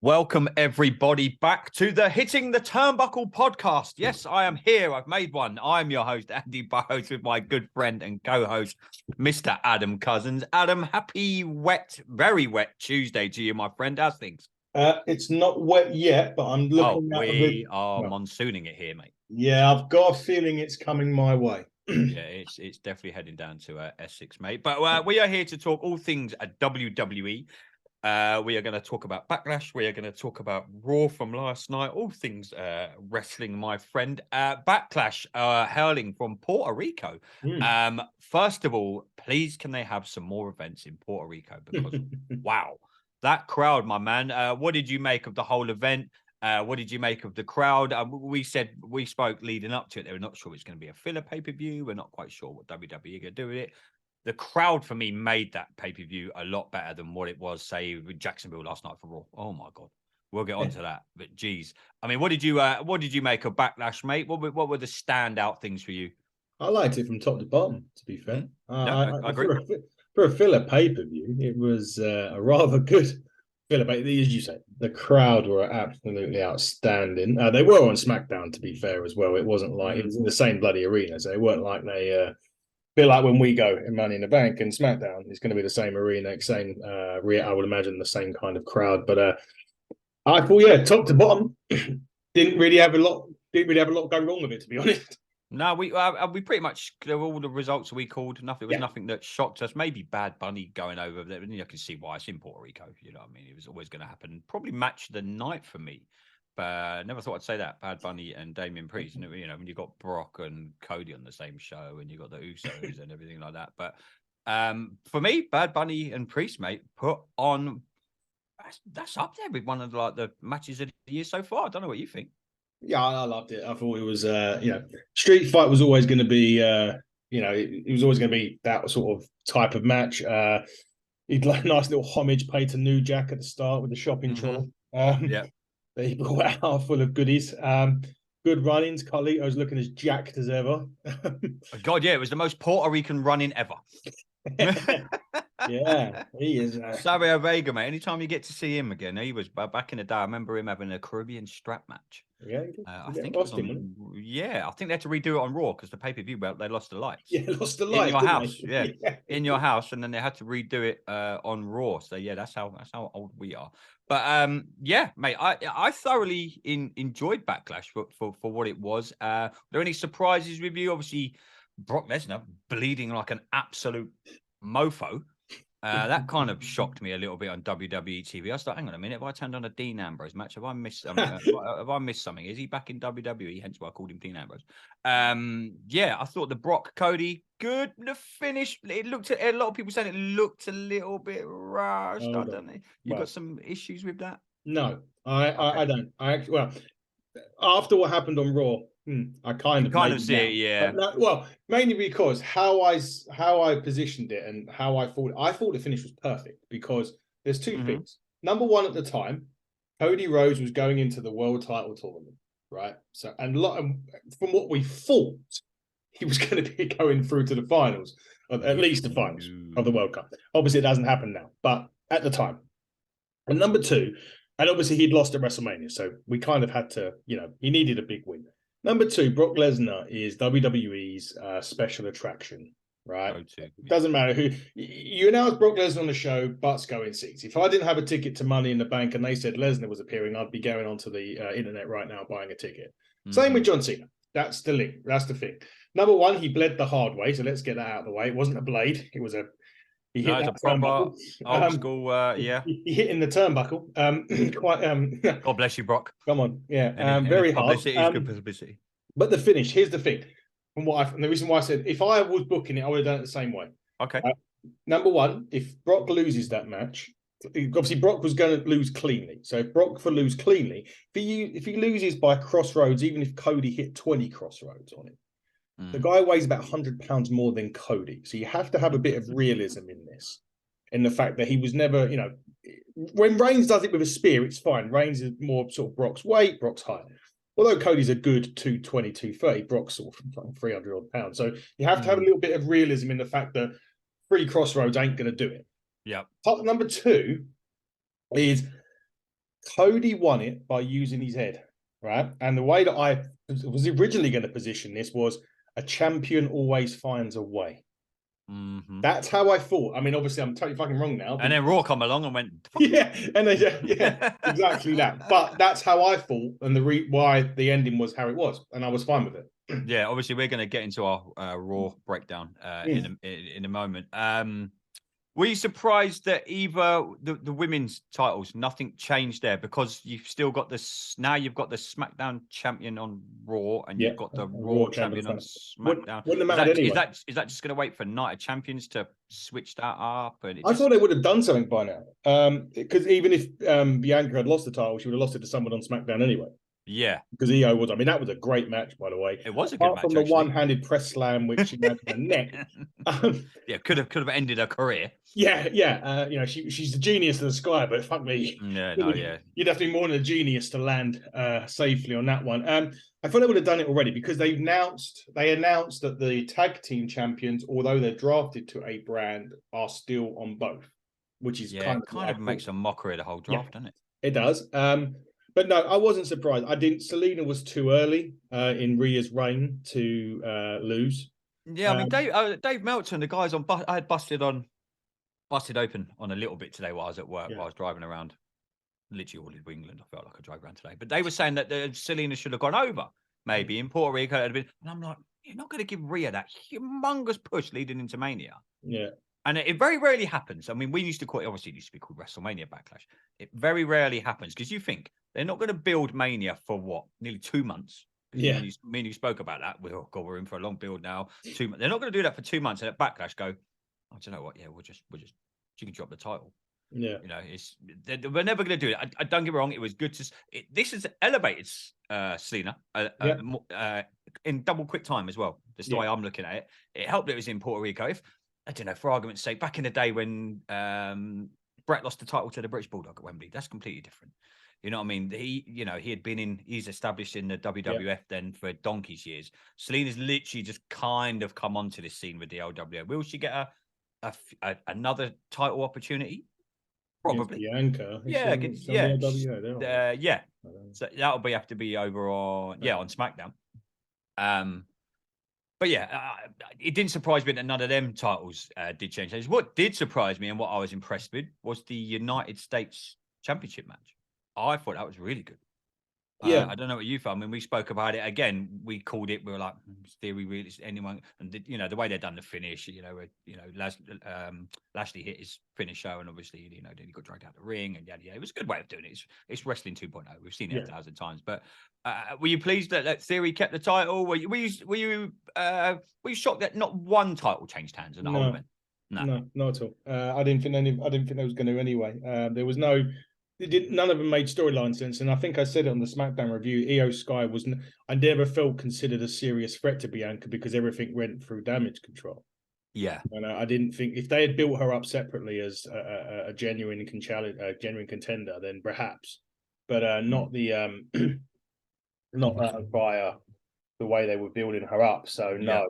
Welcome, everybody, back to the Hitting the Turnbuckle podcast. Yes, I am here. I've made one. I'm your host, Andy Burrows, with my good friend and co-host, Mr. Adam Cousins. Adam, happy wet, very wet Tuesday to you, my friend. How's things? It's not wet yet, but I'm looking at we are monsooning it here, mate. Yeah, I've got a feeling it's coming my way. Yeah, it's definitely heading down to Essex, mate. But we are here to talk all things at WWE. We are going to talk about Backlash. We are going to talk about Raw from last night. All things wrestling, my friend. Backlash hurling from Puerto Rico. First of all, please can they have some more events in Puerto Rico? Because, wow, that crowd, my man. What did you make of the whole event? What did you make of the crowd? We spoke leading up to it. They were not sure it's going to be a filler pay-per-view. We're not quite sure what WWE are going to do with it. The crowd for me made that pay-per-view a lot better than what it was, say, with Jacksonville last night for Raw. Oh my God. We'll get onto that. But geez. I mean, what did you make of Backlash, mate? What were the standout things for you? I liked it from top to bottom, to be fair. I agree. For a filler pay-per-view, it was a rather good filler pay-per-view. As you said, the crowd were absolutely outstanding. They were on SmackDown, to be fair, as well. It wasn't like it was in the same bloody arena, so it weren't like they bit like when we go in Money in the Bank and SmackDown. It's going to be the same arena, same I would imagine the same kind of crowd. But I thought, yeah, top to bottom, didn't really have a lot go wrong with it, to be honest. No, we pretty much all the results we called. Nothing nothing that shocked us. Maybe Bad Bunny going over there. You can see why it's in Puerto Rico. You know what I mean? It was always going to happen. Probably match of the night for me. But never thought I'd say that. Bad Bunny and Damian Priest. And, when you got Brock and Cody on the same show, and you got the Usos and everything like that. But for me, Bad Bunny and Priest, mate, put on. That's up there with one of the matches of the year so far. I don't know what you think. Yeah, I loved it. I thought it was, street fight was always going to be, it was always going to be that sort of type of match. He'd like a nice little homage paid to New Jack at the start with the shopping trolley. Yeah. He brought out full of goodies. Good run-ins. Carlito's looking as jacked as ever. God, yeah, it was the most Puerto Rican run-in ever. Yeah, he is. Savio Vega, mate. Anytime you get to see him again, he was back in the day. I remember him having a Caribbean strap match. Yeah, I think it was I think they had to redo it on Raw because the pay-per-view belt they lost the lights. Yeah, lost the lights in your house. Yeah, in your house, and then they had to redo it on Raw. So yeah, that's how old we are. But yeah, mate, I thoroughly enjoyed Backlash for what it was. Were there any surprises with you? Obviously, Brock Lesnar bleeding like an absolute mofo. That kind of shocked me a little bit on WWE TV. I was like, hang on a minute, have I turned on a Dean Ambrose match? Have I missed something? Have I missed something? Is he back in WWE? Hence why I called him Dean Ambrose. Yeah, I thought the Brock Cody, good. The finish, it looked a lot of people saying it looked a little bit rushed. I don't know. You got some issues with that? No, I don't. After what happened on Raw, I kind of see it, yeah. Mainly because how I positioned it and how I thought the finish was perfect because there's two things. Number one, at the time, Cody Rhodes was going into the world title tournament, right? So, and from what we thought, he was going to be going through to the finals, or at least the finals of the World Cup. Obviously, it doesn't happen now, but at the time. And number two, and obviously he'd lost at WrestleMania, so we kind of had to, he needed a big win. Number two, Brock Lesnar is WWE's special attraction, right? It doesn't matter who you announce Brock Lesnar on the show, butts go in seats. If I didn't have a ticket to Money in the Bank and they said Lesnar was appearing, I'd be going onto the internet right now buying a ticket. Same with John Cena. That's the link. That's the thing. Number one, he bled the hard way, so let's get that out of the way. It wasn't a blade. It was a he hit that turnbuckle. Old school, yeah. He hit in the turnbuckle. God bless you, Brock. Come on, yeah. Very hard. Publicity is good publicity. But the finish, here's the thing. And the reason why I said if I was booking it, I would have done it the same way. Okay. Number one, if Brock loses that match, obviously Brock was going to lose cleanly. So if Brock lose cleanly, if he loses by crossroads, even if Cody hit 20 crossroads on him, the guy weighs about 100 pounds more than Cody. So you have to have a bit of realism in this. In the fact that he was never, when Reigns does it with a spear, it's fine. Reigns is more sort of Brock's weight, Brock's height. Although Cody's a good 220, 230, Brock's sort of 300 odd pounds. So you have to have a little bit of realism in the fact that 3 crossroads ain't going to do it. Yeah. Part number two is Cody won it by using his head, right? And the way that I was originally going to position this was a champion always finds a way. Mm-hmm. That's how I thought. I mean, obviously, I'm totally fucking wrong now. And then Raw come along and went, yeah, and yeah, exactly that. But that's how I thought, and why the ending was how it was, and I was fine with it. Yeah, obviously, we're going to get into our Raw breakdown in a moment. Were you surprised that either the women's titles, nothing changed there, because you've still got this now? You've got the SmackDown champion on Raw, and you've got the Raw champion on SmackDown. Wouldn't have mattered anyway. Is that just going to wait for Night of Champions to switch that up? And I thought they would have done something by now, because even if Bianca had lost the title, she would have lost it to someone on SmackDown anyway. Yeah, because EO was. I mean, that was a great match, by the way. It was a good match. Apart from the one-handed press slam, which she had in the neck. Yeah, could have ended her career. Yeah. You know, she's the genius of the sky, but fuck me. Yeah. You'd have to be more than a genius to land safely on that one. I thought they would have done it already, because they announced that the tag team champions, although they're drafted to a brand, are still on both, which is kind of makes a mockery of the whole draft, doesn't it? It does. But no, I wasn't surprised. I didn't. Selena was too early in Rhea's reign to lose. Yeah, I mean, Dave Meltzer, the guys on. I had busted open on a little bit today while I was at work. While I was driving around, literally all over England. I felt like I drove around today. But they were saying that Selena should have gone over, maybe in Puerto Rico. It had been, and I'm like, you're not going to give Rhea that humongous push leading into Mania. Yeah. And it very rarely happens. I mean, we used to call it, obviously, it used to be called WrestleMania Backlash. It very rarely happens, because you think they're not going to build Mania for what, nearly 2 months? Yeah. Me and you spoke about that. We're in for a long build now. 2 months. They're not going to do that for 2 months. And at Backlash, go, oh, do you know what? Yeah, we'll just, you can drop the title. Yeah. You know, we're never going to do it. I don't get me wrong. It was good to. This has elevated Selena in double quick time as well. That's the way I'm looking at it. It helped that it was in Puerto Rico. If, I don't know, for argument's sake, back in the day when Brett lost the title to the British Bulldog at Wembley, that's completely different. You know what I mean? He's established in the WWF then for donkey's years. Selena's literally just kind of come onto this scene with the LWO. Will she get another title opportunity? Probably. Bianca. Yeah. Yeah. So that'll have to be over on SmackDown. But yeah, it didn't surprise me that none of them titles did change. What did surprise me and what I was impressed with was the United States Championship match. I thought that was really good. Yeah. I don't know what you felt. I mean, we spoke about it again. We called it. We were like, theory really anyone, and the way they've done the finish. Lashley hit his finisher, and obviously, then he got dragged out the ring, and it was a good way of doing it. It's wrestling 2.0. We've seen it 1,000 times. But were you pleased that Theory kept the title? Were you shocked that not one title changed hands in the whole event? No, not at all. I didn't think they was going to anyway. There was no. None of them made storyline sense, and I think I said it on the SmackDown review. Io Sky I never felt considered a serious threat to Bianca, because everything went through Damage Control. Yeah, and I didn't think if they had built her up separately as a genuine contender, then perhaps, but not not via the way they were building her up. So no.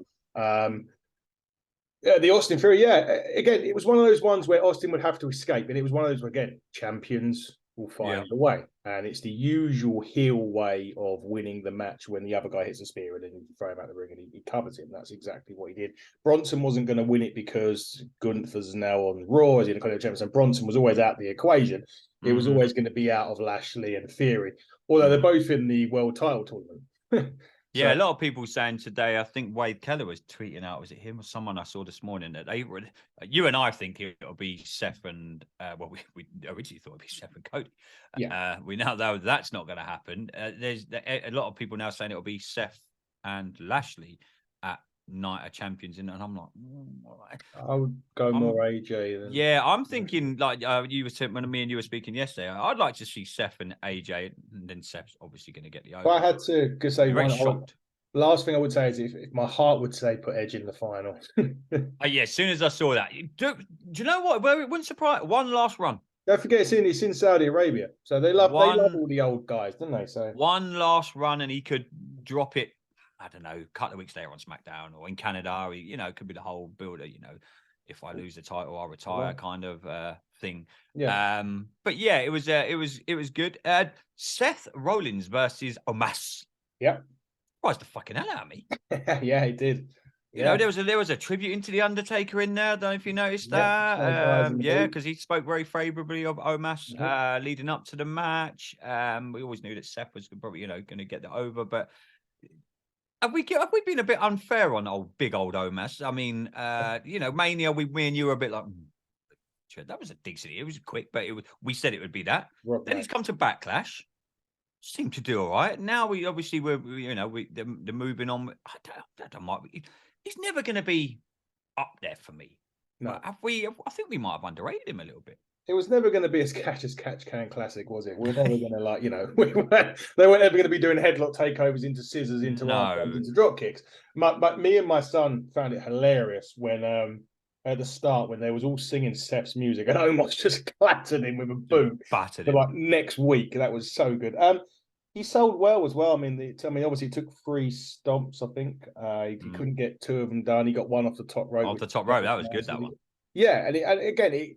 Yeah, the Austin Theory, again, it was one of those ones where Austin would have to escape, and it was one of those, again, champions will find a way, and it's the usual heel way of winning the match when the other guy hits a spear and then you throw him out the ring and he covers him. That's exactly what he did. Bronson wasn't going to win it because Gunther's now on Raw as the Intercontinental Champion, so Bronson was always out of the equation. It was always going to be out of Lashley and Theory, although they're both in the world title tournament. Yeah, a lot of people saying today, I think Wade Keller was tweeting out, was it him or someone I saw this morning, that they were, you and I think it'll be Seth and, we originally thought it'd be Seth and Cody. We now know that's not going to happen. There's a lot of people now saying it'll be Seth and Lashley at Night of Champions. And I'm like, I would go more AJ than... Yeah, I'm thinking like you were saying when me and you were speaking yesterday. I'd like to see Seth and AJ, and then Seth's obviously going to get the over. If I had to say one, last thing I would say is if my heart would say put Edge in the final. As soon as I saw that, do you know what? Well, it wouldn't surprise. One last run. Don't forget, it's in Saudi Arabia, so they love all the old guys, don't they? So one last run, and he could drop it. I don't know, a couple of weeks later on SmackDown or in Canada, or, it could be the whole builder, if I lose the title, I'll retire kind of thing. Yeah. But yeah, it was good. Seth Rollins versus Omos. Yep. Surprised the fucking hell out of me. Yeah, he did. You know, there was a tribute into the Undertaker in there. I don't know if you noticed that. Yeah, because he spoke very favourably of Omos leading up to the match. We always knew that Seth was probably, you know, going to get that over, but have we been a bit unfair on big old Omos? I mean, you know, Mania, me and you were a bit like, that was a decent. It was quick, but we said it would be that. Then he's come to Backlash. Seemed to do all right. Now we're they're moving on. He's never going to be up there for me. No. But I think we might have underrated him a little bit. It was never going to be as Catch Can classic, was it? We're never going to they weren't ever going to be doing headlock takeovers into scissors, into arms, into drop kicks. But me and my son found it hilarious when at the start when they was all singing Seth's music and Omos just clattered him with a boot. Battered him. Like next week, that was so good. He sold well as well. I mean, obviously he took 3 stomps. I think he couldn't get 2 of them done. He got 1 off the top rope. Off the top rope, that was good. That one. Yeah, and again,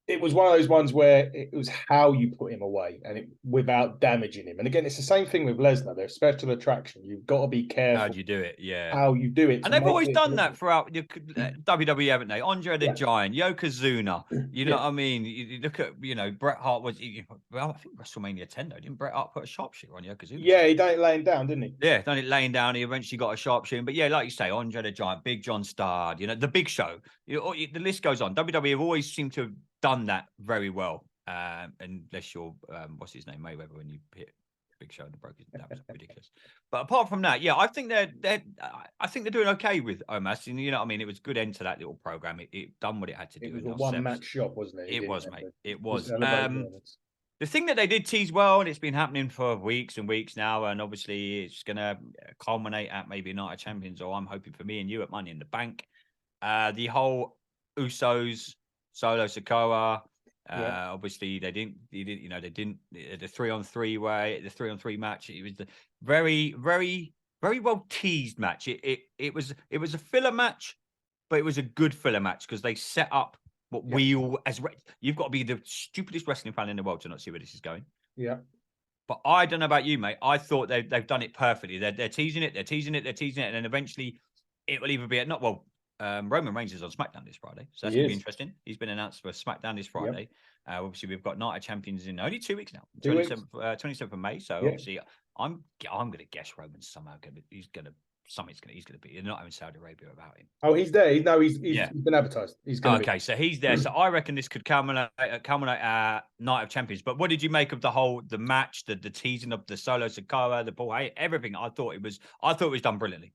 it was one of those ones where it was how you put him away and without damaging him. And again, it's the same thing with Lesnar. They're special attraction. You've got to be careful. How do you do it? Yeah. How you do it. And they've always done that throughout WWE, haven't they? Andre the Giant, Yokozuna. You know what I mean? You look at, you know, Bret Hart was, well, I think WrestleMania 10, though. Didn't Bret Hart put a sharpshooter on Yokozuna? Yeah, he done it laying down, didn't he? Yeah, done it laying down. He eventually got a sharpshooter. But yeah, like you say, Andre the Giant, Big John Studd, you know, the Big Show. The list goes on. WWE have always seemed to have done that very well, unless you're what's his name, Mayweather, when you hit Big Show and the broke his, that was ridiculous. But apart from that, yeah, I think they're doing okay with Omos. And you know what I mean? It was a good end to that little program. It done what it had to do. It was a one-match shop, wasn't it? It was, mate. It was. The thing that they did tease well, and it's been happening for weeks and weeks now, and obviously it's going to culminate at maybe Night of Champions, or I'm hoping for me and you at Money in the Bank. The whole Usos, Solo Sikoa. Obviously they didn't the 3-on-3 way, the 3-on-3 match. It was the very, very, very well teased match. It was a filler match, but it was a good filler match because they set up what we all you've got to be the stupidest wrestling fan in the world to not see where this is going. Yeah. But I don't know about you, mate. I thought they've done it perfectly. They're teasing it, and then eventually it will either be Roman Reigns is on SmackDown this Friday, so that's going to be interesting. He's been announced for SmackDown this Friday. Yep. Obviously, we've got Night of Champions in only 2 weeks now, 27th of May. So obviously, I'm going to guess Roman's somehow he's going to be. They're not having Saudi Arabia about him. Oh, he's there. He's been advertised. He's going okay. So he's there. So I reckon this could culminate Night of Champions. But what did you make of the match, the teasing of the Solo Sikoa, the Paul Heyman, everything? I thought it was done brilliantly.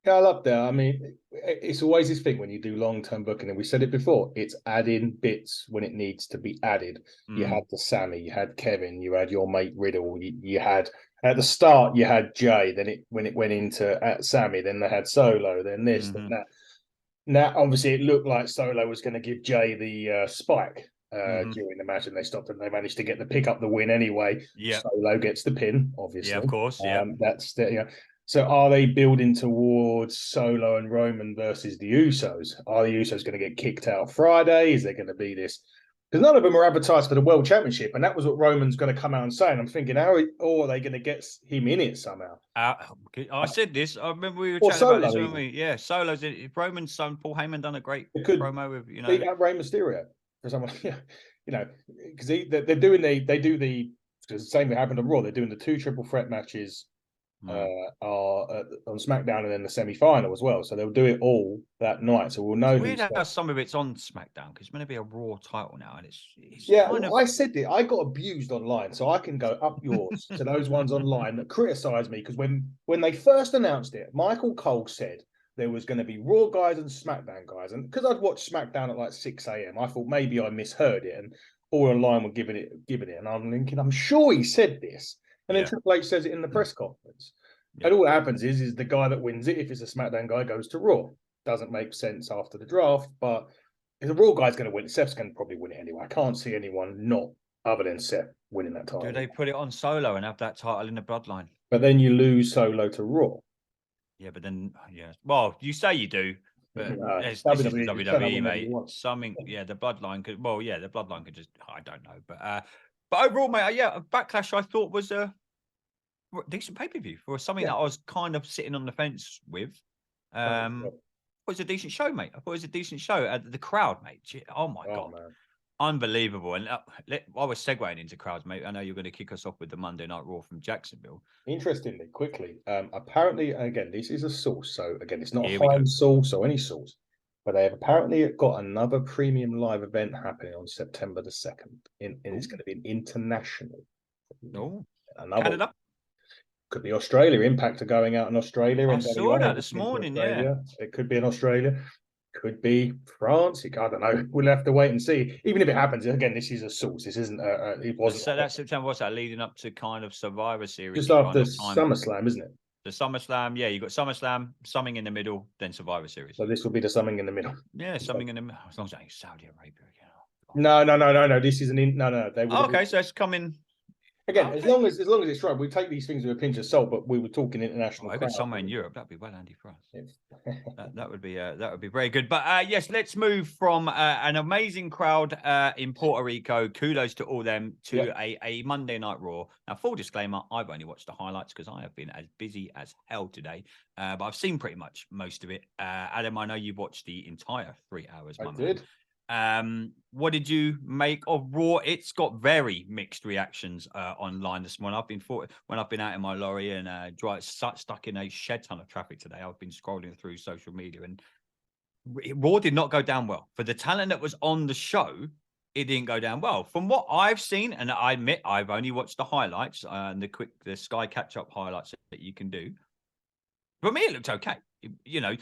Yeah, I love that. I mean, it's always this thing when you do long-term booking, and we said it before, it's adding bits when it needs to be added. You had the Sammy, you had Kevin, you had your mate Riddle, you had at the start you had Jay, then when it went into at Sammy, then they had Solo, then this, then that. Now, obviously, it looked like Solo was going to give Jay the spike during the match, and they stopped, and they managed to pick up the win anyway. Yeah, Solo gets the pin, obviously. Yeah, of course. Yeah, that's the So are they building towards Solo and Roman versus the Usos? Are the Usos going to get kicked out Friday? Is there going to be this? Because none of them are advertised for the World Championship, and that was what Roman's going to come out and say. And I'm thinking, how are they going to get him in it somehow? I said this. I remember we were chatting about this, weren't we? Yeah, Solo's in Roman's son, Paul Heyman, done a great promo with beat out Rey Mysterio for someone, because they're doing the same that happened on Raw. They're doing the 2 triple threat matches. Are on SmackDown and then the semi-final as well, so they'll do it all that night. So we'll know. It's weird how some of it's on SmackDown because it's going to be a Raw title now, and it's I said it. I got abused online, so I can go up yours to those ones online that criticise me because when they first announced it, Michael Cole said there was going to be Raw guys and SmackDown guys, and because I'd watched SmackDown at like 6 a.m, I thought maybe I misheard it, and all online were giving it, and I'm thinking I'm sure he said this. And then Triple H says it in the press conference. Yeah. And all that happens is the guy that wins it, if it's a SmackDown guy, goes to Raw. Doesn't make sense after the draft, but if the Raw guy's going to win it, Seth's going to probably win it anyway. I can't see anyone not other than Seth winning that title. Do they put it on Solo and have that title in the bloodline? But then you lose Solo to Raw. Yeah, but then, well, you say you do, But No, this is WWE the can turn up WWE, whenever you mate. want. Something, yeah, the bloodline could. Well, yeah, the bloodline could just. I don't know, but overall, mate, yeah, Backlash I thought was a decent pay per view for something that I was kind of sitting on the fence with. Oh, It was a decent show, mate. I thought it was a decent show. The crowd, mate. Oh my god, man. unbelievable! And I was segueing into crowds, mate. I know you're going to kick us off with the Monday Night Raw from Jacksonville. Interestingly, quickly, apparently, again, this is a source. So again, it's not Here a we go. Heinz source or any source, but they have apparently got another premium live event happening on September the 2nd. And it's going to be an international. Oh, Another Canada. could be Australia. Impact are going out in Australia. I and saw that this morning. Yeah. It could be in Australia. Could be France. I don't know. We'll have to wait and see. Even if it happens, again, this is a source. This isn't. It wasn't. So that's September. What's that leading up to? Kind of Survivor Series. Just after kind of time. SummerSlam, isn't it? The SummerSlam. Yeah, you got SummerSlam, something in the middle, then Survivor Series. So this will be the something in the middle. Yeah, something in the middle. As long as it ain't Saudi Arabia again. No. This isn't in. No. They would. Okay, so it's coming. Again, as long as it's right, we take these things with a pinch of salt. But we were talking international. If it's somewhere in Europe, that'd be well handy for us. that would be very good. But yes, let's move from an amazing crowd in Puerto Rico. Kudos to all them to a Monday Night Raw. Now, full disclaimer: I've only watched the highlights because I have been as busy as hell today. But I've seen pretty much most of it. Adam, I know you've watched the entire 3 hours. I did. What did you make of Raw? It's got very mixed reactions online this morning. When I've been out in my lorry and stuck in a shed ton of traffic today. I've been scrolling through social media, and Raw did not go down well for the talent that was on the show. It didn't go down well from what I've seen, and I admit I've only watched the highlights and the Sky catch up highlights that you can do. For me, it looked okay. You know.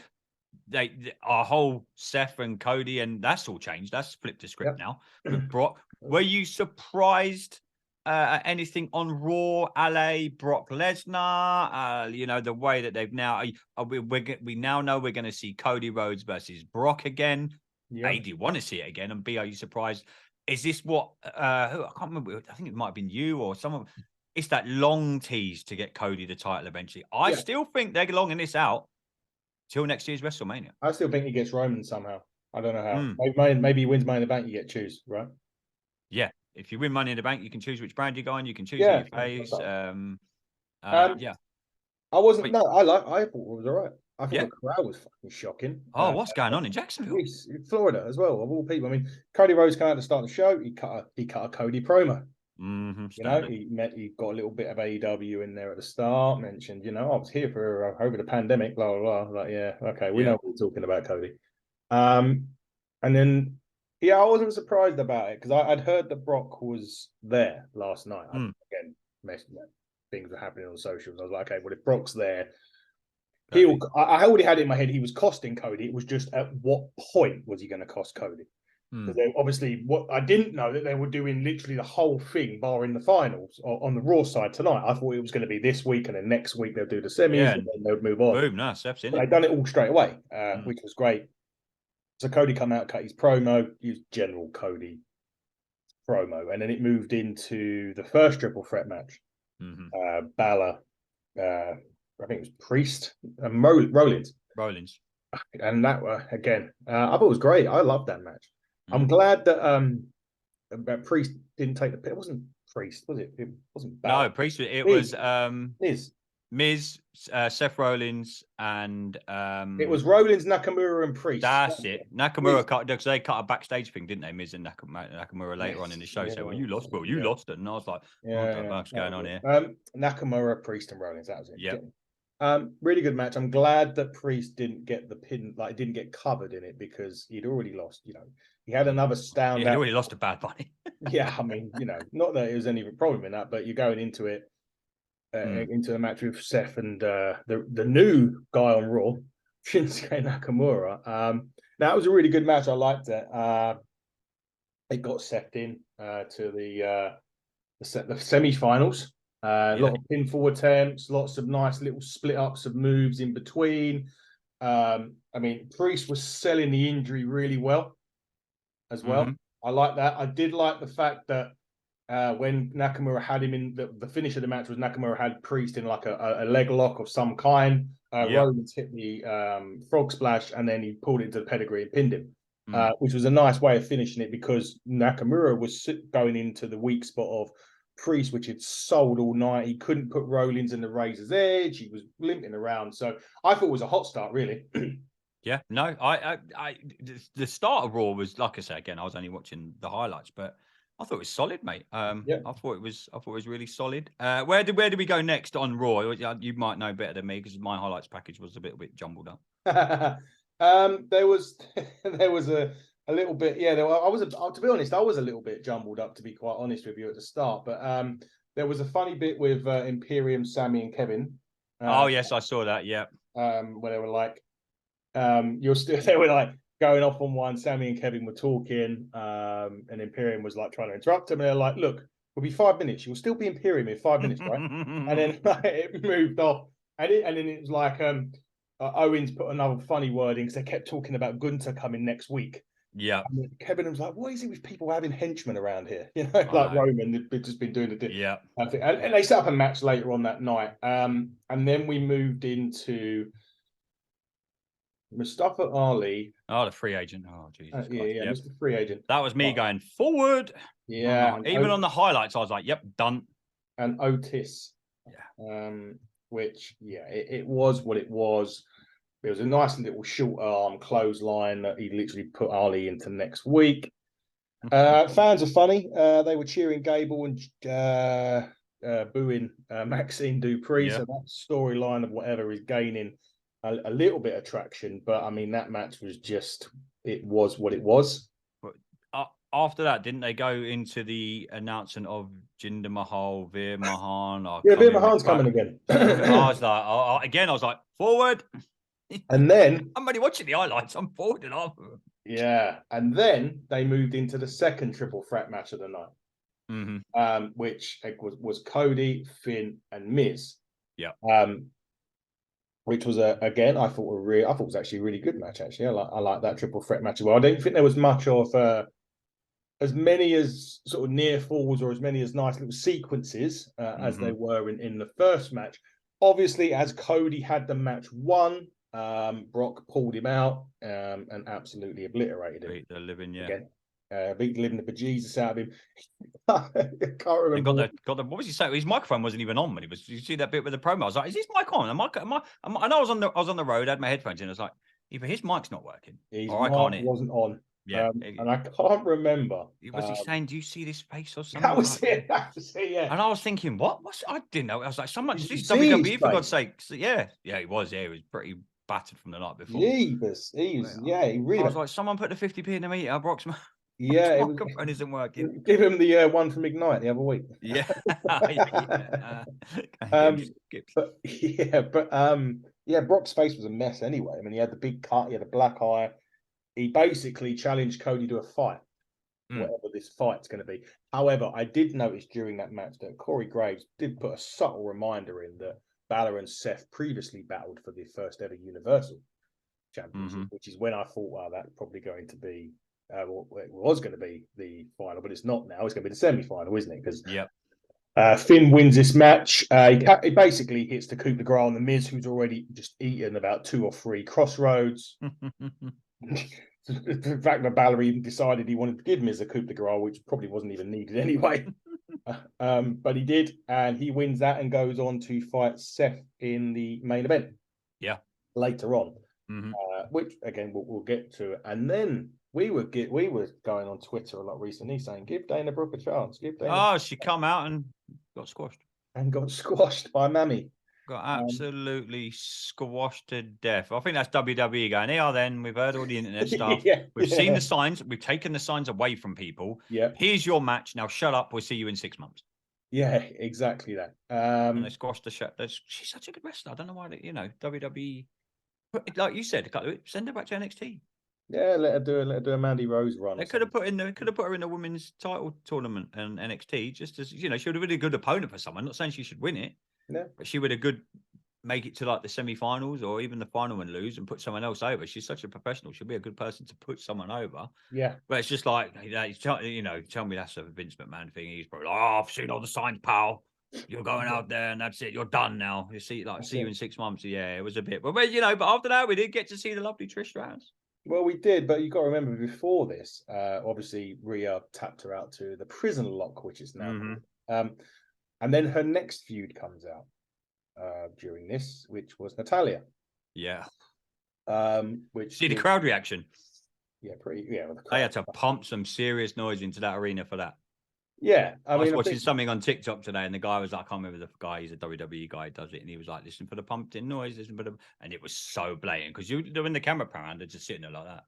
Our whole Seth and Cody, and that's all changed. That's flipped the script now. With Brock, were you surprised at anything on Raw, LA, Brock Lesnar? The way that they've now we now know we're going to see Cody Rhodes versus Brock again. Yeah. A, do you want to see it again? And B, are you surprised? Is this what I can't remember? I think it might have been you or someone. It's that long tease to get Cody the title eventually. I still think they're longing this out till next year's WrestleMania. I still think he gets Roman somehow. I don't know how. Maybe he wins Money in the Bank. You get to choose, right? Yeah. If you win Money in the Bank, you can choose which brand you go on. You can choose who you face. I wasn't. No, I thought it was all right. I thought the crowd was fucking shocking. Oh, what's going on in Jacksonville? Florida as well, of all people. I mean, Cody Rhodes came out to start the show. He cut a Cody promo. He got a little bit of AEW in there at the start. Mentioned, I was here for over the pandemic. Blah blah blah. Like, yeah, okay, we know what we're talking about, Cody. And then, I wasn't surprised about it because I'd heard that Brock was there last night. Again, things were happening on socials. I was like, okay, well, if Brock's there, I already had it in my head he was costing Cody. It was just at what point was he going to cost Cody? Because obviously, what I didn't know that they were doing literally the whole thing, barring the finals on the Raw side tonight. I thought it was going to be this week, and then next week they'll do the semis, and then they'll move on. Boom, no, Steph's in it. They've done it all straight away, which was great. So Cody come out, cut his promo, used general Cody promo, and then it moved into the first triple threat match. Balor, I think it was Priest, and Rollins. And that again, I thought it was great. I loved that match. I'm glad that Priest didn't take the pin. It wasn't Priest, was it? It wasn't Balor. No, Priest. It was Miz, Seth Rollins, and it was Rollins, Nakamura, and Priest. That's it. Nakamura cut because they cut a backstage thing, didn't they? Miz and Nakamura later on in the show said, "Well, you lost, bro. You lost it." And I was like, "What the fuck's going on here?" Nakamura, Priest, and Rollins. That was it. Yeah. Really good match. I'm glad that Priest didn't get the pin, didn't get covered in it because he'd already lost. He had another stand. He'd already lost a Bad Bunny. Yeah, I mean, not that it was any problem in that, but you're going into it, into the match with Seth and the new guy on Raw, Shinsuke Nakamura. That was a really good match. I liked it. It got Seth in to the semi-finals. A lot of pinfall attempts, lots of nice little split ups of moves in between. I mean, Priest was selling the injury really well as well. I like that. I did like the fact that when Nakamura had him in the finish of the match was Nakamura had Priest in like a leg lock of some kind. Rollins hit the frog splash, and then he pulled it into the pedigree and pinned him, Mm. which was a nice way of finishing it because Nakamura was going into the weak spot of Priest, which had sold all night. He couldn't put Rollins in the razor's edge. He was limping around. So I thought it was a hot start, really. Yeah, no, the start of Raw was, like I say again, I was only watching the highlights, but I thought it was solid, mate. I thought it was really solid. Where did we go next on Raw? You might know better than me because my highlights package was a bit jumbled up. There was a little bit, yeah. To be honest, I was a little bit jumbled up, to be quite honest with you at the start. But there was a funny bit with Imperium, Sammy, and Kevin. Oh yes, I saw that. Yeah. Where they were like, they were like going off on one. Sammy and Kevin were talking, and Imperium was like trying to interrupt them, and they're like, "Look, we'll be 5 minutes. You'll still be Imperium in 5 minutes, right?" And then it moved off, and then it was like Owens put another funny wording because they kept talking about Gunther coming next week. Yeah. And Kevin was like, "What is it with people having henchmen around here?" You know, like Roman had just been doing the yeah. And they set up a match later on that night, and then we moved into Mustafa Ali. Oh, the free agent. Oh, Jesus Christ. Yeah, Mr. Free Agent. That was me going forward. Yeah. Even on the highlights, I was like, yep, done. And Otis. Yeah. Which, it was what it was. It was a nice little short arm clothesline that he literally put Ali into next week. Fans are funny. They were cheering Gable and booing Maxine Dupree. Yeah. So that storyline of whatever is gaining a little bit of traction. But I mean, that match was just, it was what it was. But after that, didn't they go into the announcement of Jinder Mahal, Veer Mahan? Yeah, Veer Mahan's coming again. I was like, I was like, forward. And then I'm only watching the highlights. I'm forward and off. Yeah, and then they moved into the second triple threat match of the night, which was Cody, Finn, and Miz. Yeah. Which was again, I thought it was actually a really good match. Actually, I like that triple threat match as well. I don't think there was much of as many as sort of near falls or as many as nice little sequences as they were in the first match. Obviously, as Cody had the match won, Brock pulled him out and absolutely obliterated him. Beat the living, beat the living bejesus out of him. I can't remember. Got the. What was he saying? His microphone wasn't even on when he was. You see that bit with the promo? I was like, "Is his mic on? I know I was on the road. I had my headphones in. I was like, either his mic's not working, or I can't hear. Wasn't on. Yeah, and I can't remember. Was he saying, "Do you see this face or something?" That was it. Yeah. And I was thinking, what? I didn't know. I was like, so much. This WWE, for God's sake. Yeah, he was. Yeah, he was pretty battered from the night before. He was. He really. I was like, someone put the 50p in the meter. Brock's microphone isn't working. Give him the one from Ignite the other week. Yeah. Brock's face was a mess anyway. I mean, he had the big cut, he had a black eye. He basically challenged Cody to a fight, whatever this fight's going to be. However, I did notice during that match that Corey Graves did put a subtle reminder in that Balor and Seth previously battled for the first ever Universal Championship, which is when I thought, well, that's probably going to be, it was going to be the final, but it's not now. It's going to be the semi-final, isn't it? Because Finn wins this match. He basically hits the coup de grace on the Miz, who's already just eaten about 2 or 3 crossroads. The fact that Balor even decided he wanted to give Miz a coup de grace, which probably wasn't even needed anyway. But he did, and he wins that and goes on to fight Seth in the main event. Yeah, later on, which again we'll get to. And then we were going on Twitter a lot recently saying, "Give Dana Brooke a chance." Give Dana. Oh, she come out and got squashed. And got squashed by Mammy. Got absolutely squashed to death. I think that's WWE going, here then, we've heard all the internet stuff. We've seen the signs. We've taken the signs away from people. Yeah. Here's your match. Now shut up. We'll see you in 6 months. Yeah, exactly that. And they squashed the shit. She's such a good wrestler. I don't know why, WWE, like you said, send her back to NXT. Yeah, let her do a Mandy Rose run. They could have put her in the women's title tournament and NXT, just as she would have been a good opponent for someone. I'm not saying she should win it. No. But she would have make it to like the semi-finals or even the final and lose and put someone else over. She's such a professional. She'll be a good person to put someone over. Yeah. But it's just like, tell me that's a Vince McMahon thing. He's probably like, I've seen all the signs, pal. you're going out there and that's it. You're done now. You see, That's see you it. in 6 months. Yeah, it was a bit, but but after that, we did get to see the lovely Trish Stratus. Well, we did, but you got to remember before this, obviously Rhea tapped her out to the prison lock, which is now called. And then her next feud comes out during this, which was Natalia. Yeah. Which see the crowd reaction. Yeah, pretty. Yeah, the they had to pump some serious noise into that arena for that. Yeah, I was watching something on TikTok today, and the guy was like, I can't remember the guy. He's a WWE guy, does it, and he was like, "Listen for the pumped in noise, listen for the," and it was so blatant because when the camera pan, they're just sitting there like that.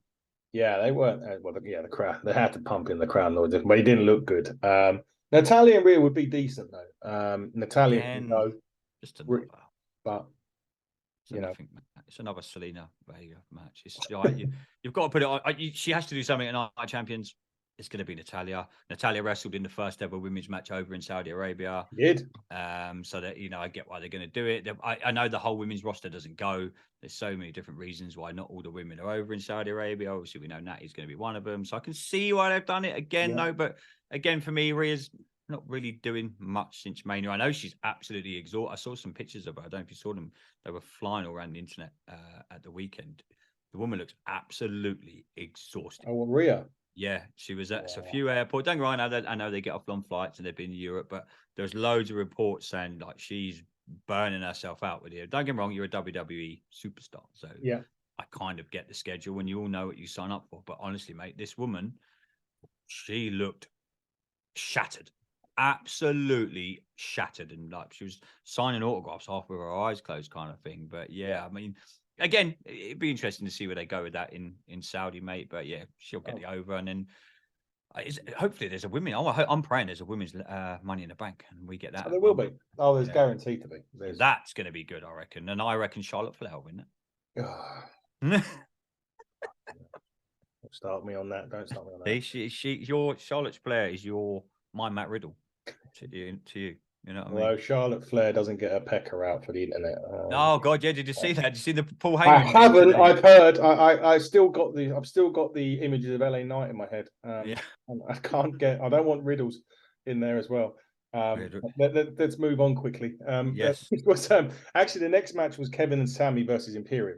Yeah, they weren't. The crowd. They had to pump in the crowd noise, but it didn't look good. Natalia and Rhea would be decent though. Natalia can go, just another, but it's another Selena Vega match. It's like you've got to put it on. She has to do something at Night Champions. It's going to be Natalia. Natalia wrestled in the first ever women's match over in Saudi Arabia. She did. So that, I get why they're going to do it. I know the whole women's roster doesn't go. There's so many different reasons why not all the women are over in Saudi Arabia. Obviously, we know Natty's going to be one of them. So I can see why they've done it again, though. But again, for me, Rhea's not really doing much since Mania. I know she's absolutely exhausted. I saw some pictures of her. I don't know if you saw them. They were flying all around the internet at the weekend. The woman looks absolutely exhausted. Oh, well, Rhea. Yeah, she was at a few airports. Don't get me wrong, I know they get off long flights and they've been to Europe, but there's loads of reports saying like she's burning herself out with you. Don't get me wrong, you're a WWE superstar, so I kind of get the schedule when you all know what you sign up for. But honestly, mate, this woman, she looked shattered, absolutely shattered, and like she was signing autographs half with her eyes closed, kind of thing. But I mean. Again, it'd be interesting to see where they go with that in Saudi, mate. But yeah, she'll get the over, and then hopefully there's a women. I'm praying there's a women's Money in the Bank, and we get that. There will be. Oh, there's guaranteed to be. That's going to be good, I reckon. And I reckon Charlotte Flair will win it. Don't start me on that. Don't start me on that. Your Charlotte Flair is my Matt Riddle to you. You know what I mean? Well, Charlotte Flair doesn't get a pecker out for the internet. Oh God, yeah! Did you see that? Did you see the Paul Heyman? I haven't. I've heard. I've still got the images of LA Knight in my head. I can't get. I don't want riddles in there as well. Let's move on quickly. Yes. Actually the next match was Kevin and Sammy versus Imperium,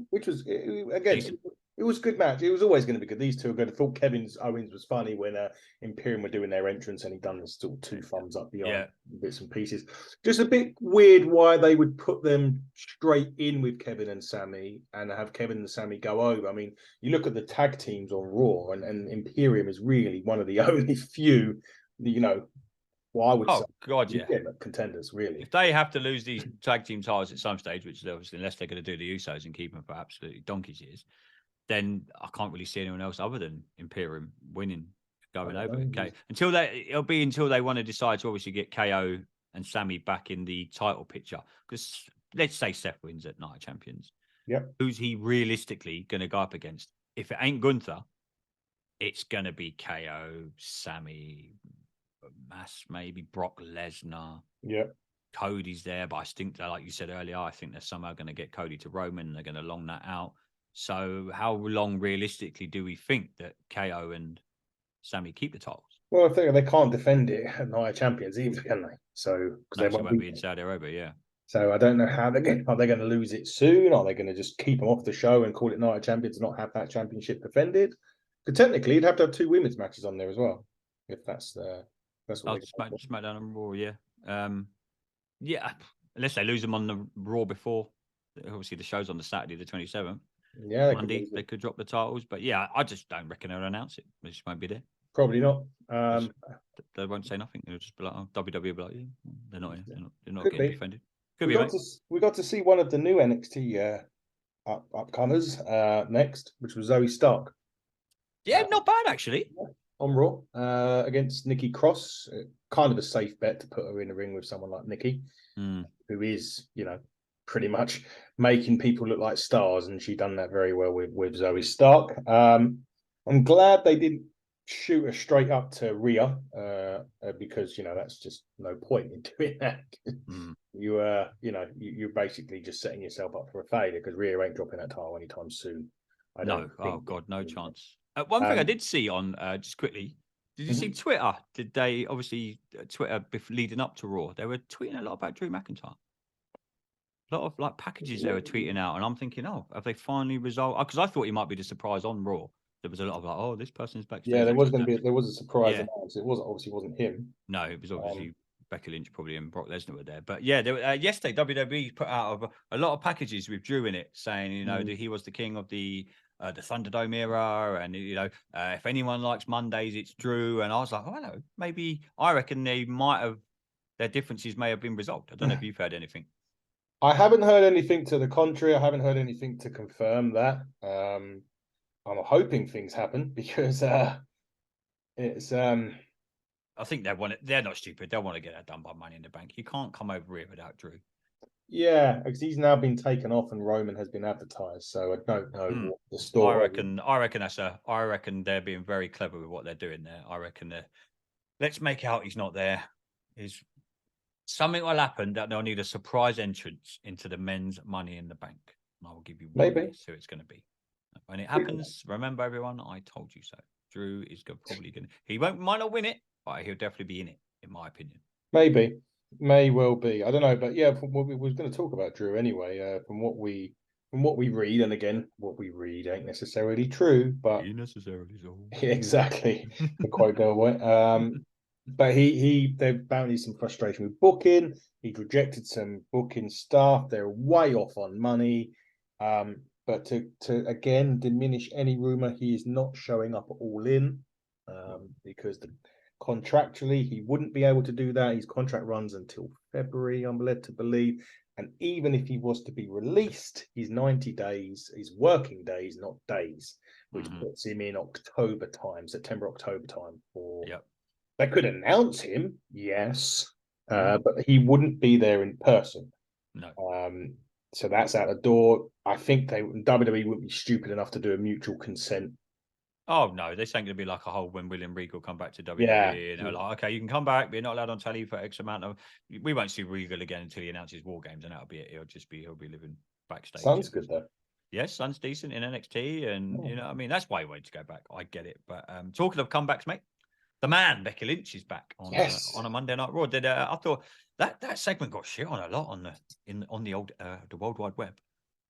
which was again. Decent. It was a good match. It was always going to be good. These two are good. I thought Owens was funny when Imperium were doing their entrance and he done this sort of two thumbs up beyond bits and pieces. Just a bit weird why they would put them straight in with Kevin and Sammy and have Kevin and Sammy go over. I mean, you look at the tag teams on Raw and Imperium is really one of the only few, I would say, contenders, really. If they have to lose these tag team titles at some stage, which is obviously unless they're going to do the Usos and keep them for absolutely donkey's years, then I can't really see anyone else other than Imperium winning, going over. Okay, until they want to decide to obviously get KO and Sammy back in the title picture. Because let's say Seth wins at Night of Champions. Who's he realistically going to go up against? If it ain't Gunther, it's going to be KO, Sammy, Mass, maybe Brock Lesnar. Cody's there, but I think that, like you said earlier, I think they're somehow going to get Cody to Roman and they're going to long that out. So how long realistically do we think that KO and Sammy keep the titles? Well, I think they can't defend it at Night of Champions either, can they? So because they won't be in Saudi Arabia, So I don't know how are they going to lose it soon? Are they going to just keep them off the show and call it Night of Champions and not have that championship defended? Because technically, you'd have to have two women's matches on there as well, if that's what SmackDown and Raw, unless they lose them on the Raw before. Obviously, the show's on the Saturday, the 27th. Monday they could drop the titles, but I just don't reckon they'll announce it. They just won't be there. Probably not. They won't say nothing. They'll just be like, WWE will be like, they're not here. They're not getting defended. We got to see one of the new NXT upcomers next, which was Zoe Stark. Yeah, not bad actually. On Raw against Nikki Cross, kind of a safe bet to put her in a ring with someone like Nikki, who is, pretty much making people look like stars, and she done that very well with Zoe Stark. I'm glad they didn't shoot her straight up to Rhea because that's just no point in doing that. You're basically just setting yourself up for a failure because Rhea ain't dropping that title anytime soon. No chance. One thing I did see on just quickly, Did you see Twitter? Did they obviously Twitter leading up to Raw? They were tweeting a lot about Drew McIntyre. A lot of like packages they were tweeting out, and I'm thinking, oh, have they finally resolved? Because I thought he might be the surprise on Raw. There was a lot of like, oh, this person's backstage. Yeah, there was a surprise Yeah. announce. It wasn't him. No, it was obviously Becky Lynch probably and Brock Lesnar were there. But yeah, yesterday WWE put out a lot of packages with Drew in it, saying that he was the king of the Thunderdome era, and if anyone likes Mondays, it's Drew. And I was like, oh, hello, maybe I reckon their differences may have been resolved. I don't know if you've heard anything. I haven't heard anything to the contrary. I haven't heard anything to confirm that. I'm hoping things happen because it's. I think they're not stupid. They'll want to get that done by Money in the Bank. You can't come over here without Drew. Yeah, because he's now been taken off and Roman has been advertised. So I don't know what the story. I reckon they're being very clever with what they're doing there. I reckon let's make out he's not there. Something will happen that they'll need a surprise entrance into the men's Money in the Bank. And I will give you one guess who it's going to be. When it happens, remember everyone, I told you so. Drew is probably going to. He might not win it, but he'll definitely be in it, in my opinion. May well be. I don't know, but yeah, we was going to talk about Drew anyway. From what we read, and again, what we read ain't necessarily true, but necessarily so. Exactly. The quote go away. But they've apparently some frustration with booking. He'd rejected some booking stuff. They're way off on money. But to again diminish any rumor, he is not showing up at All In because contractually he wouldn't be able to do that. His contract runs until February, I'm led to believe. And even if he was to be released, his 90 days, his working days, not days, which puts him in September, October time. They could announce him, yes, but he wouldn't be there in person. No. So that's out the door. I think WWE would be stupid enough to do a mutual consent. Oh no, this ain't gonna be like a whole when William Regal come back to WWE. Yeah. Like, okay, you can come back, but you're not allowed on telly for X amount of. We won't see Regal again until he announces War Games, and that'll be it. He'll be living backstage. Sounds good though. Yes, Son's decent in NXT, and I mean that's why he wanted to go back. I get it, but talking of comebacks, mate, the man Becky Lynch is back on a Monday Night Raw. I thought that segment got shit on a lot on the old the World Wide Web.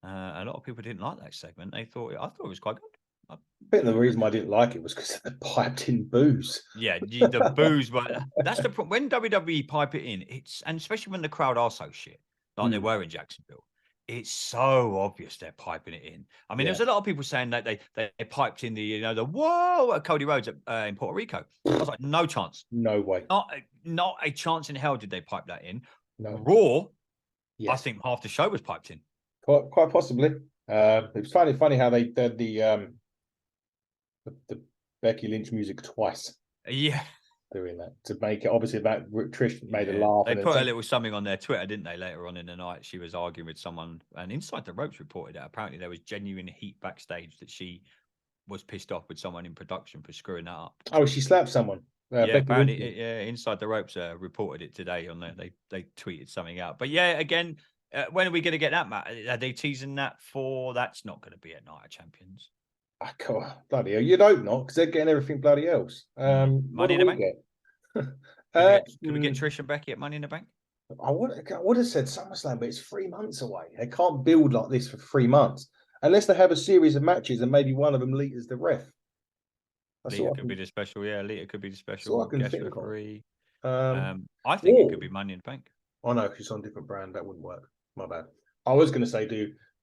A lot of people didn't like that segment. I thought it was quite good. I think the reason I didn't like it was because of the piped in booze. Yeah, the booze, but that's the problem. When WWE pipe it in, and especially when the crowd are so shit, like they were in Jacksonville, it's so obvious they're piping it in. I mean, there's a lot of people saying that they piped in the whoa at Cody Rhodes in Puerto Rico. I was like, no chance, no way, not a chance in hell did they pipe that in. No. Raw, I think half the show was piped in. Quite possibly. It was funny how they did the Becky Lynch music twice. Yeah. Doing that to make it obviously about Trish made a laugh. They put a little something on their Twitter, didn't they? Later on in the night, she was arguing with someone, and Inside the Ropes reported that apparently there was genuine heat backstage that she was pissed off with someone in production for screwing that up. Oh, she slapped someone. Apparently, Inside the Ropes reported it today on there. They tweeted something out. But yeah, again, when are we going to get that, Matt? Are they teasing that for? That's not going to be at Night of Champions. Bloody hell. You'd hope not, because they're getting everything bloody else. Money in the Bank? Could we get Trish and Becky at Money in the Bank? I would have said SummerSlam, but it's 3 months away. They can't build like this for 3 months unless they have a series of matches and maybe one of them Lita's the ref. Lita could be the special. Yeah, Lita could be the special guest referee. I think it could be Money in the Bank. Oh no, she's on a different brand. That wouldn't work. My bad. I was going to say,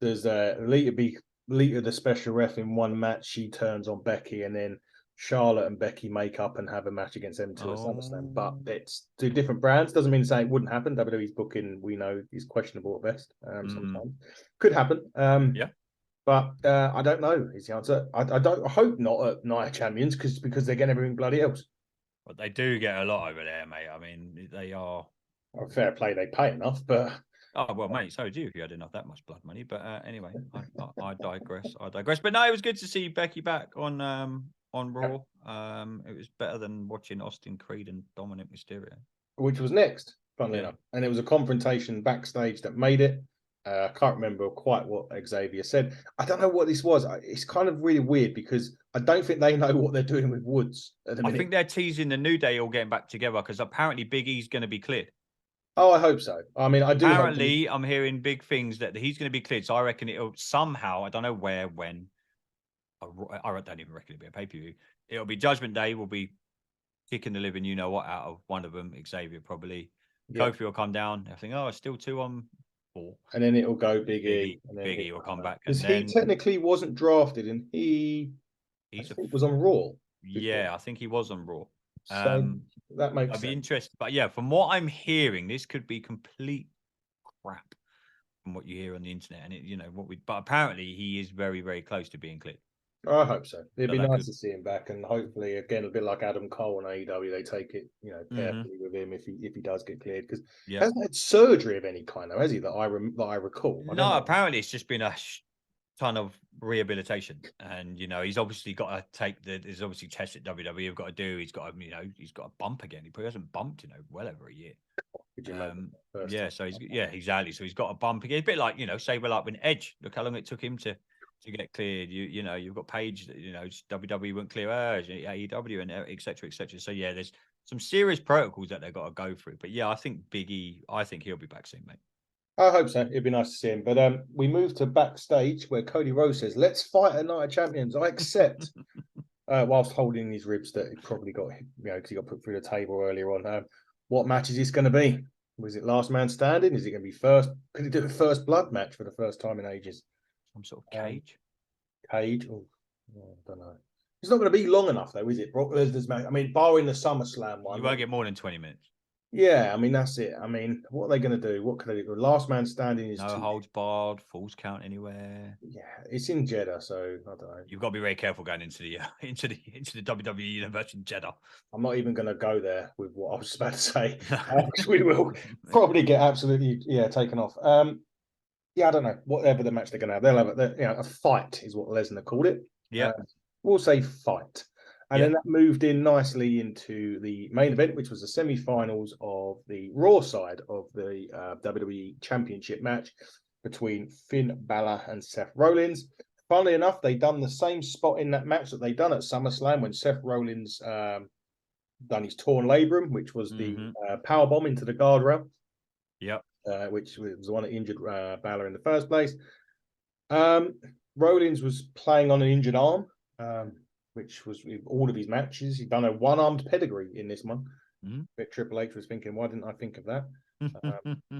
does Lita the special ref in one match? She turns on Becky, and then Charlotte and Becky make up and have a match against them to a SummerSlam. But it's 2 different brands. Doesn't mean to say it wouldn't happen. WWE's booking, we know, is questionable at best. Sometimes could happen. But I don't know is the answer. I hope not at Night of Champions because they're getting everything bloody else. But they do get a lot over there, mate. I mean, they are. Well, fair play, they pay enough, but. Oh well, mate. So do you if you had enough that much blood money. But anyway, I digress. But no, it was good to see Becky back on Raw. It was better than watching Austin Creed and Dominic Mysterio, which was next, funnily enough. And it was a confrontation backstage that made it. I can't remember quite what Xavier said. I don't know what this was. It's kind of really weird because I don't think they know what they're doing with Woods at the I minute. think they're teasing the New Day all getting back together because apparently Big E's going to be cleared. Oh, I hope so. I mean, I do. Apparently, I'm hearing big things that he's going to be cleared. So I reckon it'll somehow, I don't know where, when. I don't even reckon it'll be a pay per view. It'll be Judgment Day. Will be kicking the living, you know what, out of one of them. Xavier probably. Yeah. Kofi will come down. I think, oh, it's still 2 on 4. And then it'll go Big E. And then Big E will come back. Because And he then technically wasn't drafted, and I think was on Raw. Yeah, I think he was on Raw. So that makes I'd be sense. interested. But yeah, from what I'm hearing, this could be complete crap from what you hear on the internet. And but apparently he is very, very close to being cleared. I hope so. It'd be nice could... to see him back, and hopefully, again, a bit like Adam Cole on AEW, they take it, carefully with him if he does get cleared, because he hasn't had surgery of any kind, though, has he? That I recall. No, apparently it's just been a ton of rehabilitation, and he's obviously got to take there's obviously tests at WWE have got to do. He's got to, he's got to bump again. He probably hasn't bumped, well over a year. So exactly. So he's got a bump again. It's a bit like, say we're like when Edge, look how long it took him to get cleared. You've got Paige, WWE wouldn't clear her, AEW, and etc. So yeah, there's some serious protocols that they've got to go through. But yeah, I think Big E, I think he'll be back soon, mate. I hope so. It'd be nice to see him. But we move to backstage where Cody Rhodes says, "Let's fight at Night of Champions. I accept." Whilst holding his ribs that he probably got, because he got put through the table earlier on. What match is this going to be? Was it last man standing? Is it going to be first? Could he do a first blood match for the first time in ages? Some sort of cage? Cage? Oh, I don't know. It's not going to be long enough, though, is it? Brock Lesnar's match. I mean, barring the SummerSlam one. You won't get more than 20 minutes. Yeah, I mean, that's it. I mean, what are they going to do? What can they do? Last man standing is no holds barred, falls count anywhere. Yeah, it's in Jeddah, so I don't know. You've got to be very careful going into the WWE Universe in Jeddah. I'm not even going to go there with what I was about to say. We will probably get absolutely taken off. I don't know. Whatever the match they're going to have, they'll have a fight is what Lesnar called it. Yeah, we'll say fight. And then that moved in nicely into the main event, which was the semi-finals of the Raw side of the WWE Championship match between Finn Balor and Seth Rollins. Funnily enough, they done the same spot in that match that they done at SummerSlam when Seth Rollins done his torn labrum, which was the power bomb into the guardrail. Yep. Which was the one that injured Balor in the first place. Rollins was playing on an injured arm. Which was all of his matches. He'd done a one-armed pedigree in this one. But Triple H was thinking, why didn't I think of that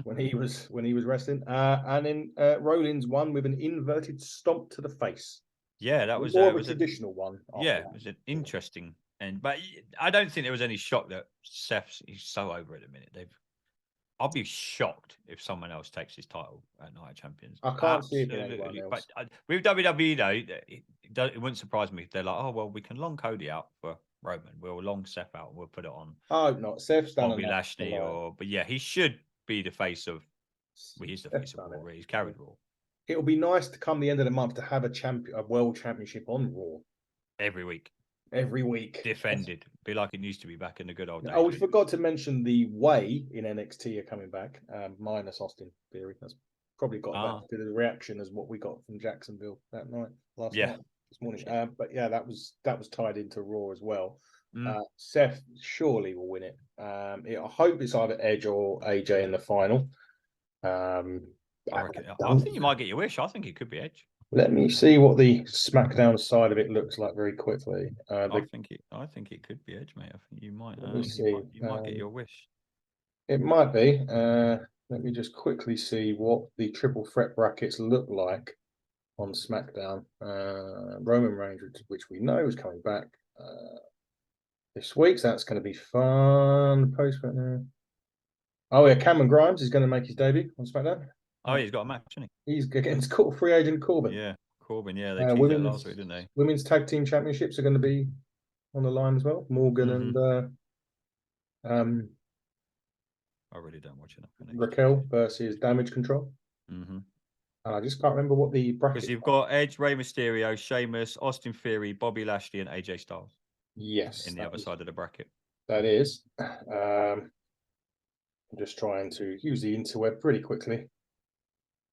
when he was wrestling? And then Rollins won with an inverted stomp to the face. Yeah, that was more of a traditional one. Yeah, it was an interesting but I don't think there was any shock that he's so over at the minute. I'll be shocked if someone else takes his title at Night of Champions. I can't see it being anyone else. But with WWE, though, it wouldn't surprise me if they're like, oh, well, we can long Cody out for Roman. We'll long Seth out. We'll put it on. I hope not. Seth's done Bobby Lashley but yeah, he should be the face of. Well, he's the face of Raw. He's carried Raw. It'll be nice to come the end of the month to have a world championship on Raw every week. Defended. Be like it used to be back in the good old days. Oh, we forgot to mention the Way in NXT are coming back, minus Austin Theory. That's probably got back to the reaction as what we got from Jacksonville that night, last night, this morning. But yeah, that was tied into Raw as well. Seth surely will win it. I hope it's either Edge or AJ in the final. I think you might get your wish. I think it could be Edge. Let me see what the SmackDown side of it looks like very quickly. I think it could be Edge, mate. I think you might. You might get your wish. It might be. Let me just quickly see what the triple threat brackets look like on SmackDown. Roman Reigns, which we know is coming back this week, so that's going to be fun. Oh yeah, Cameron Grimes is going to make his debut on SmackDown. Oh, he's got a match, hasn't he? He's against free agent Corbin. Yeah, Corbin. Yeah, they teased that last week, didn't they? Women's tag team championships are going to be on the line as well. Morgan and I really don't watch enough. Raquel versus Damage Control. I just can't remember what the bracket. Because you've got Edge, Rey Mysterio, Sheamus, Austin Theory, Bobby Lashley, and AJ Styles. Yes, in the other side of the bracket. That is. I'm just trying to use the interweb pretty quickly.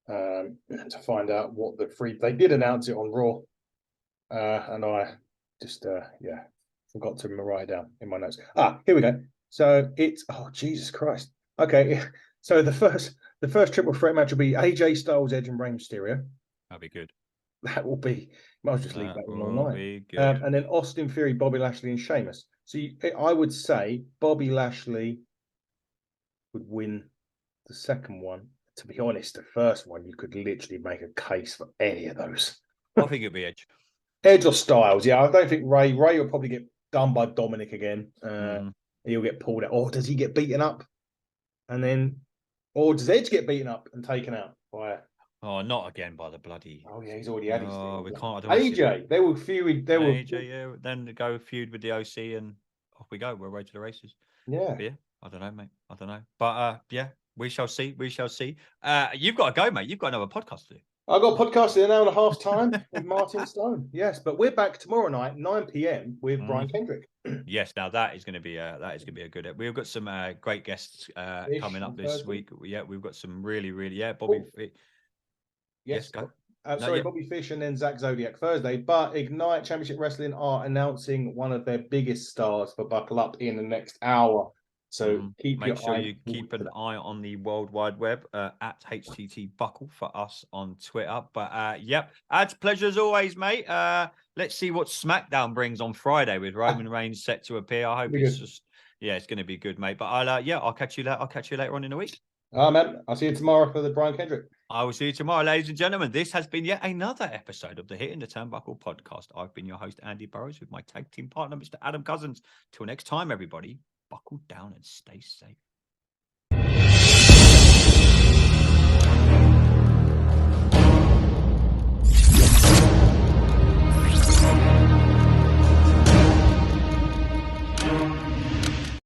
to find out what they did announce it on Raw, and I just forgot to write it down in my notes. Here we go. So it's Jesus Christ. Okay, so the first triple threat match will be AJ Styles, Edge, and Rey Mysterio. That'll be good. That will be. I'll just leave that one online. Be good. And then Austin Theory, Bobby Lashley, and Sheamus. So I would say Bobby Lashley would win the second one. To be honest, the first one you could literally make a case for any of those. I think it'll be Edge. Edge or Styles, yeah. I don't think Ray will probably get done by Dominic again. He'll get pulled out. Or does he get beaten up? Or does Edge get beaten up and taken out by? Oh, not again by the bloody. Oh yeah, he's already had his. Oh, we can't. AJ, they will feud. AJ, yeah. Then go feud with the OC, and off we go. We're right to the races. Yeah. But yeah. I don't know, mate. I don't know. But yeah, we shall see. We shall see. You've got to go, mate. You've got another podcast to do. I've got a podcast in an hour and a half time with Martin Stone. Yes, but we're back tomorrow night, 9 p.m. with Brian Kendrick. Yes, now that is going to be a good. We've got some great guests coming up this week. Yeah, we've got some really Bobby. Yes, go. Bobby Fish and then Zach Zodiac Thursday. But Ignite Championship Wrestling are announcing one of their biggest stars for Buckle Up in the next hour. So make sure you keep an eye on the World Wide Web at HTT Buckle for us on Twitter. But yep, Ad's pleasure as always, mate. Let's see what SmackDown brings on Friday with Roman Reigns set to appear. I hope it's going to be good, mate. But I'll catch you later. I'll catch you later on in the week. Man, I'll see you tomorrow for the Brian Kendrick. I will see you tomorrow, ladies and gentlemen. This has been yet another episode of the Hitting the Turnbuckle podcast. I've been your host, Andy Burrows, with my tag team partner, Mr. Adam Cousins. Till next time, everybody. Buckle down and stay safe.